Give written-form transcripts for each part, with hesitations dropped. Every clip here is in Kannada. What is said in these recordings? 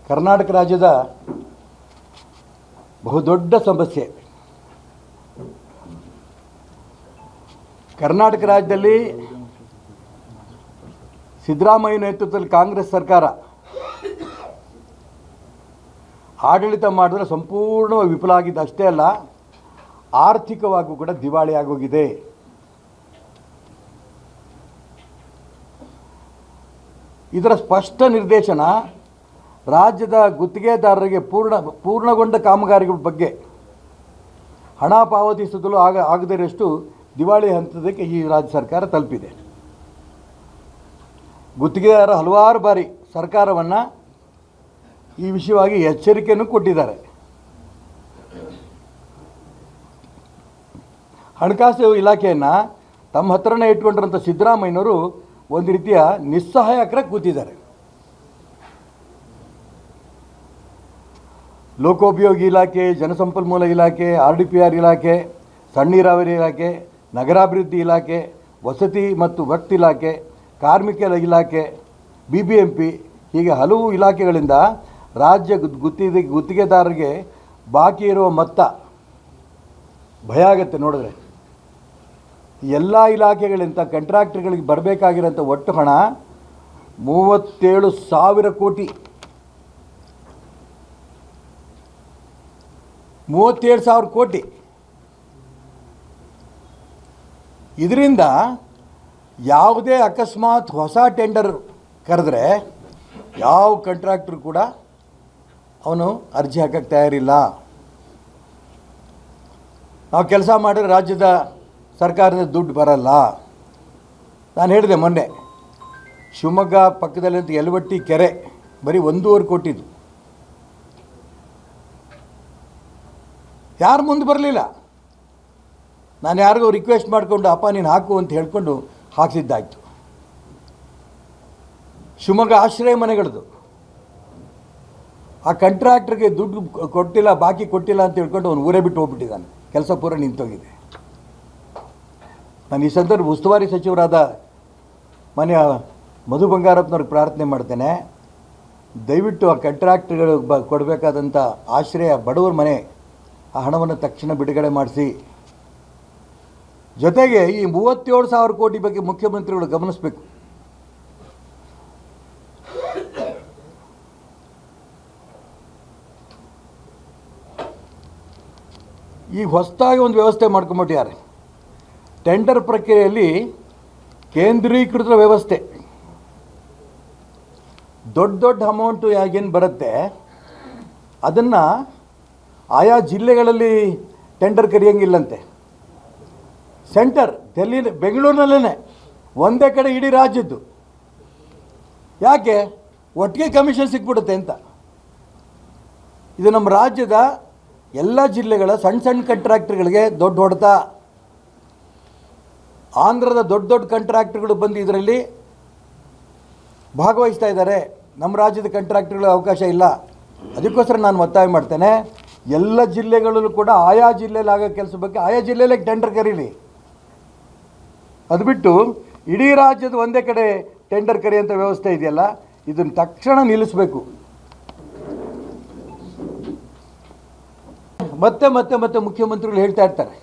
ಕರ್ನಾಟಕ ರಾಜ್ಯದ ಬಹುದೊಡ್ಡ ಸಮಸ್ಯೆ. ಕರ್ನಾಟಕ ರಾಜ್ಯದಲ್ಲಿ ಸಿದ್ದರಾಮಯ್ಯ ನೇತೃತ್ವದಲ್ಲಿ ಕಾಂಗ್ರೆಸ್ ಸರ್ಕಾರ ಆಡಳಿತ ಮಾಡಿದ್ರೆ ಸಂಪೂರ್ಣ ವಿಫಲ ಆಗಿದ್ದು ಅಷ್ಟೇ ಅಲ್ಲ, ಆರ್ಥಿಕವಾಗೂ ಕೂಡ ದಿವಾಳಿ ಆಗೋಗಿದೆ. ಇದರ ಸ್ಪಷ್ಟ ನಿರ್ದೇಶನ ರಾಜ್ಯದ ಗುತ್ತಿಗೆದಾರರಿಗೆ ಪೂರ್ಣಗೊಂಡ ಕಾಮಗಾರಿಗಳ ಬಗ್ಗೆ ಹಣ ಪಾವತಿಸಲು ಆಗದಿರಷ್ಟು ದಿವಾಳಿ ಹಂತದಕ್ಕೆ ಈ ರಾಜ್ಯ ಸರ್ಕಾರ ತಲುಪಿದೆ. ಗುತ್ತಿಗೆದಾರ ಹಲವಾರು ಬಾರಿ ಸರ್ಕಾರವನ್ನು ಈ ವಿಷಯವಾಗಿ ಎಚ್ಚರಿಕೆಯನ್ನು ಕೊಟ್ಟಿದ್ದಾರೆ. ಹಣಕಾಸು ಇಲಾಖೆಯನ್ನು ತಮ್ಮ ಹತ್ರನೇ ಇಟ್ಕೊಂಡಿರೋಂಥ ಸಿದ್ದರಾಮಯ್ಯನವರು ಒಂದು ರೀತಿಯ ನಿಸ್ಸಹಾಯಕರಾಗಿ ಕೂತಿದ್ದಾರೆ. ಲೋಕೋಪಯೋಗಿ ಇಲಾಖೆ, ಜನಸಂಪನ್ಮೂಲ ಇಲಾಖೆ, RDPR ಇಲಾಖೆ, ಸಣ್ಣ ನೀರಾವರಿ ಇಲಾಖೆ, ನಗರಾಭಿವೃದ್ಧಿ ಇಲಾಖೆ, ವಸತಿ ಮತ್ತು ವಕ್ಫ್ ಇಲಾಖೆ, ಕಾರ್ಮಿಕ ಇಲಾಖೆ, BBMP ಹೀಗೆ ಹಲವು ಇಲಾಖೆಗಳಿಂದ ರಾಜ್ಯ ಗುತ್ತಿಗೆದಾರರಿಗೆ ಬಾಕಿ ಇರುವ ಮೊತ್ತ ಭಯ ಆಗುತ್ತೆ ನೋಡಿದ್ರೆ. ಎಲ್ಲ ಇಲಾಖೆಗಳಿಂದ ಕಾಂಟ್ರಾಕ್ಟರ್ಗಳಿಗೆ ಬರಬೇಕಾಗಿರೋಂಥ ಒಟ್ಟು ಹಣ 37,000 ಕೋಟಿ. 37,000 ಕೋಟಿ. ಇದರಿಂದ ಯಾವುದೇ ಅಕಸ್ಮಾತ್ ಹೊಸ ಟೆಂಡರ್ ಕರೆದ್ರೆ ಯಾವ ಕಾಂಟ್ರಾಕ್ಟರ್ ಕೂಡ ಅವನು ಅರ್ಜಿ ಹಾಕಕ್ಕೆ ತಯಾರಿಲ್ಲ. ನಾವು ಕೆಲಸ ಮಾಡಿದ್ರೆ ರಾಜ್ಯದ ಸರ್ಕಾರದ ದುಡ್ಡು ಬರಲ್ಲ. ನಾನು ಹೇಳಿದೆ ಮೊನ್ನೆ, ಶಿವಮೊಗ್ಗ ಪಕ್ಕದಲ್ಲಿಂತ ಯಲವಟ್ಟಿ ಕೆರೆ ಬರೀ 1.5 ಕೋಟಿದು. ಯಾರು ಮುಂದೆ ಬರಲಿಲ್ಲ. ನಾನು ಯಾರಿಗೂ ರಿಕ್ವೆಸ್ಟ್ ಮಾಡಿಕೊಂಡು ಅಪ್ಪ ನೀನು ಹಾಕು ಅಂತ ಹೇಳ್ಕೊಂಡು ಹಾಕಿಸಿದ್ದಾಯಿತು. ಶಿವಮೊಗ್ಗ ಆಶ್ರಯ ಮನೆಗಳದು ಆ ಕಾಂಟ್ರಾಕ್ಟರ್ಗೆ ದುಡ್ಡು ಕೊಟ್ಟಿಲ್ಲ, ಬಾಕಿ ಕೊಟ್ಟಿಲ್ಲ ಅಂತ ಹೇಳ್ಕೊಂಡು ಅವನು ಊರೇ ಬಿಟ್ಟು ಹೋಗ್ಬಿಟ್ಟಿದ್ದಾನೆ. ಕೆಲಸ ಪೂರ ನಿಂತೋಗಿದೆ. ನಾನು ಈ ಸಂದರ್ಭ ಉಸ್ತುವಾರಿ ಸಚಿವರಾದ ಮಾನ್ಯ ಮಧು ಬಂಗಾರಪ್ಪನವ್ರಿಗೆ ಪ್ರಾರ್ಥನೆ ಮಾಡ್ತೇನೆ, ದಯವಿಟ್ಟು ಆ ಕಾಂಟ್ರಾಕ್ಟರ್ಗಳು ಕೊಡಬೇಕಾದಂಥ ಆಶ್ರಯ ಬಡವರ ಮನೆ ಆ ಹಣವನ್ನು ತಕ್ಷಣ ಬಿಡುಗಡೆ ಮಾಡಿಸಿ. ಜೊತೆಗೆ ಈ 37,000 ಕೋಟಿ ಬಗ್ಗೆ ಮುಖ್ಯಮಂತ್ರಿಗಳು ಗಮನಿಸಬೇಕು. ಈಗ ಹೊಸದಾಗಿ ಒಂದು ವ್ಯವಸ್ಥೆ ಮಾಡ್ಕೊಂಬಿಟ್ಟಿದ್ದಾರೆ. ಟೆಂಡರ್ ಪ್ರಕ್ರಿಯೆಯಲ್ಲಿ ಕೇಂದ್ರೀಕೃತ ವ್ಯವಸ್ಥೆ. ದೊಡ್ಡ ಅಮೌಂಟು ಏನು ಬರುತ್ತೆ ಅದನ್ನು ಆಯಾ ಜಿಲ್ಲೆಗಳಲ್ಲಿ ಟೆಂಡರ್ ಕರೆಯೋಂಗಿಲ್ಲಂತೆ. ಸೆಂಟರ್ ಬೆಂಗಳೂರಿನಲ್ಲೇ ಒಂದೇ ಕಡೆ ಇಡೀ ರಾಜ್ಯದ್ದು. ಯಾಕೆ? ಒಟ್ಟಿಗೆ ಕಮಿಷನ್ ಸಿಕ್ಬಿಡುತ್ತೆ ಅಂತ. ಇದು ನಮ್ಮ ರಾಜ್ಯದ ಎಲ್ಲ ಜಿಲ್ಲೆಗಳ ಸಣ್ಣ ಕಾಂಟ್ರಾಕ್ಟರ್ಗಳಿಗೆ ದೊಡ್ಡ ಹೊಡೆತ. ಆಂಧ್ರದ ದೊಡ್ಡ ಕಾಂಟ್ರಾಕ್ಟರ್ಗಳು ಬಂದು ಇದರಲ್ಲಿ ಭಾಗವಹಿಸ್ತಾ ಇದ್ದಾರೆ. ನಮ್ಮ ರಾಜ್ಯದ ಕಾಂಟ್ರಾಕ್ಟರ್ಗಳ ಅವಕಾಶ ಇಲ್ಲ. ಅದಕ್ಕೋಸ್ಕರ ನಾನು ಒತ್ತಾಯ ಮಾಡ್ತೇನೆ, ಎಲ್ಲ ಜಿಲ್ಲೆಗಳಲ್ಲೂ ಕೂಡ ಆಯಾ ಜಿಲ್ಲೆಯಲ್ಲಿ ಆಗೋ ಕೆಲಸ ಬಗ್ಗೆ ಆಯಾ ಜಿಲ್ಲೆಯಲ್ಲೇ ಟೆಂಡರ್ ಕರೀಲಿ. ಅದು ಬಿಟ್ಟು ಇಡೀ ರಾಜ್ಯದ ಒಂದೇ ಕಡೆ ಟೆಂಡರ್ ಕರೆಯುವಂಥ ವ್ಯವಸ್ಥೆ ಇದೆಯಲ್ಲ, ಇದನ್ನು ತಕ್ಷಣ ನಿಲ್ಲಿಸಬೇಕು. ಮತ್ತೆ ಮತ್ತೆ ಮತ್ತೆ ಮುಖ್ಯಮಂತ್ರಿಗಳು ಹೇಳ್ತಾ ಇರ್ತಾರೆ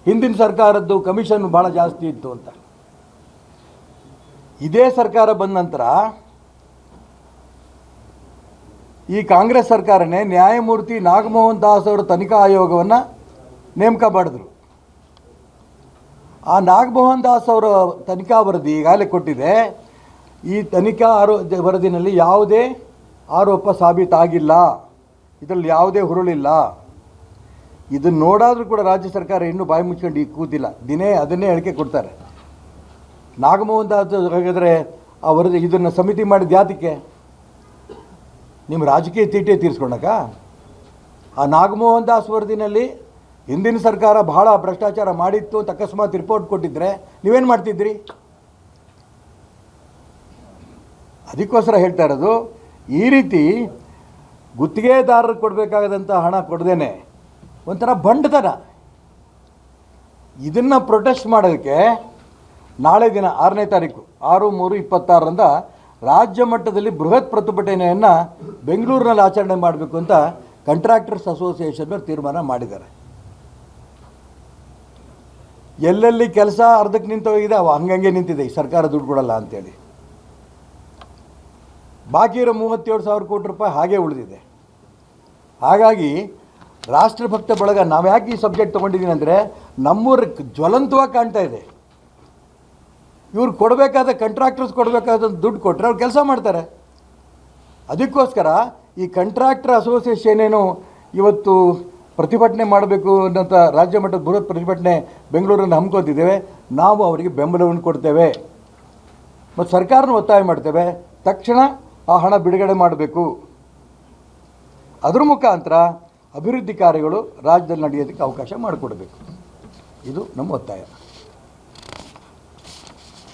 ಹಿಂದಿನ ಸರ್ಕಾರದ್ದು ಕಮಿಷನ್ ಭಾಳ ಜಾಸ್ತಿ ಇತ್ತು ಅಂತ. ಇದೇ ಸರ್ಕಾರ ಬಂದ ನಂತರ ಈ ಕಾಂಗ್ರೆಸ್ ಸರ್ಕಾರನೇ ನ್ಯಾಯಮೂರ್ತಿ ನಾಗಮೋಹನ್ ದಾಸ್ ಅವರ ತನಿಖಾ ಆಯೋಗವನ್ನು ನೇಮಕ ಮಾಡಿದ್ರು. ಆ ನಾಗಮೋಹನ್ ದಾಸ್ ಅವರ ತನಿಖಾ ವರದಿ ಈಗಾಗಲೇ ಕೊಟ್ಟಿದೆ. ಈ ತನಿಖಾ ವರದಿನಲ್ಲಿ ಯಾವುದೇ ಆರೋಪ ಸಾಬೀತಾಗಿಲ್ಲ, ಇದರಲ್ಲಿ ಯಾವುದೇ ಹುರುಳಿಲ್ಲ. ಇದನ್ನು ನೋಡಾದರೂ ಕೂಡ ರಾಜ್ಯ ಸರ್ಕಾರ ಇನ್ನೂ ಬಾಯಿ ಮುಚ್ಕೊಂಡು ಕೂತಿಲ್ಲ. ದಿನೇ ಅದನ್ನೇ ಹೇಳಿಕೆ ಕೊಡ್ತಾರೆ. ನಾಗಮೋಹನ್ ದಾಸ್ ಹಾಗಾದರೆ ಆ ವರದಿ ಇದನ್ನು ಸಮಿತಿ ಮಾಡಿದ ಯಾತಕ್ಕೆ? ನಿಮ್ಮ ರಾಜಕೀಯ ತೀಟೆ ತೀರಿಸ್ಕೊಳಕ? ಆ ನಾಗಮೋಹನ್ ದಾಸ್ ವರದಿನಲ್ಲಿ ಹಿಂದಿನ ಸರ್ಕಾರ ಬಹಳ ಭ್ರಷ್ಟಾಚಾರ ಮಾಡಿತ್ತು ಅಂತ ಅಕಸ್ಮಾತ್ ರಿಪೋರ್ಟ್ ಕೊಟ್ಟಿದ್ದರೆ ನೀವೇನು ಮಾಡ್ತಿದ್ರಿ? ಅದಕ್ಕೋಸ್ಕರ ಹೇಳ್ತಾ ಇರೋದು, ಈ ರೀತಿ ಗುತ್ತಿಗೆದಾರರಿಗೆ ಕೊಡಬೇಕಾದಂಥ ಹಣ ಕೊಡದೇನೆ ಒಂಥರ ಬಂಡತನ. ಇದನ್ನು ಪ್ರೊಟೆಸ್ಟ್ ಮಾಡೋದಕ್ಕೆ ನಾಳೆ ದಿನ 6ನೇ ತಾರೀಕು 6/3/26 ರಾಜ್ಯ ಮಟ್ಟದಲ್ಲಿ ಬೃಹತ್ ಪ್ರತಿಭಟನೆಯನ್ನು ಬೆಂಗಳೂರಿನಲ್ಲಿ ಆಚರಣೆ ಮಾಡಬೇಕು ಅಂತ ಕಾಂಟ್ರಾಕ್ಟರ್ಸ್ ಅಸೋಸಿಯೇಷನ್ ತೀರ್ಮಾನ ಮಾಡಿದ್ದಾರೆ. ಎಲ್ಲೆಲ್ಲಿ ಕೆಲಸ ಅರ್ಧಕ್ಕೆ ನಿಂತೋಗಿದೆ ಅವು ಹಂಗಂಗೆ ನಿಂತಿದೆ, ಈ ಸರ್ಕಾರ ದುಡ್ಡು ಕೊಡಲ್ಲ ಅಂತೇಳಿ. ಬಾಕಿ ಇರೋ 37,000 ಕೋಟಿ ರೂಪಾಯಿ ಹಾಗೇ ಉಳಿದಿದೆ. ಹಾಗಾಗಿ ರಾಷ್ಟ್ರಭಕ್ತ ಬಳಗ ನಾವು ಯಾಕೆ ಈ ಸಬ್ಜೆಕ್ಟ್ ತೊಗೊಂಡಿದ್ದೀನಿ ಅಂದರೆ, ನಮ್ಮೂರು ಜ್ವಲಂತವಾಗಿ ಕಾಣ್ತಾ ಇದೆ. ಇವ್ರು ಕೊಡಬೇಕಾದ ಕಾಂಟ್ರಾಕ್ಟರ್ಸ್ ಕೊಡಬೇಕಾದ ದುಡ್ಡು ಕೊಟ್ಟರೆ ಅವ್ರು ಕೆಲಸ ಮಾಡ್ತಾರೆ. ಅದಕ್ಕೋಸ್ಕರ ಈ ಕಾಂಟ್ರಾಕ್ಟರ್ ಅಸೋಸಿಯೇಷನ್ ಏನು ಇವತ್ತು ಪ್ರತಿಭಟನೆ ಮಾಡಬೇಕು ಅನ್ನೋಂಥ ರಾಜ್ಯ ಮಟ್ಟದ ಬೃಹತ್ ಪ್ರತಿಭಟನೆ ಬೆಂಗಳೂರನ್ನು ಹಮ್ಮಿಕೊತಿದ್ದೇವೆ. ನಾವು ಅವರಿಗೆ ಬೆಂಬಲವನ್ನು ಕೊಡ್ತೇವೆ ಮತ್ತು ಸರ್ಕಾರನ ಒತ್ತಾಯ ಮಾಡ್ತೇವೆ, ತಕ್ಷಣ ಆ ಹಣ ಬಿಡುಗಡೆ ಮಾಡಬೇಕು. ಅದರ ಮುಖಾಂತರ ಅಭಿವೃದ್ಧಿ ಕಾರ್ಯಗಳು ರಾಜ್ಯದಲ್ಲಿ ನಡೆಯೋದಕ್ಕೆ ಅವಕಾಶ ಮಾಡಿಕೊಡಬೇಕು. ಇದು ನಮ್ಮ ಒತ್ತಾಯ.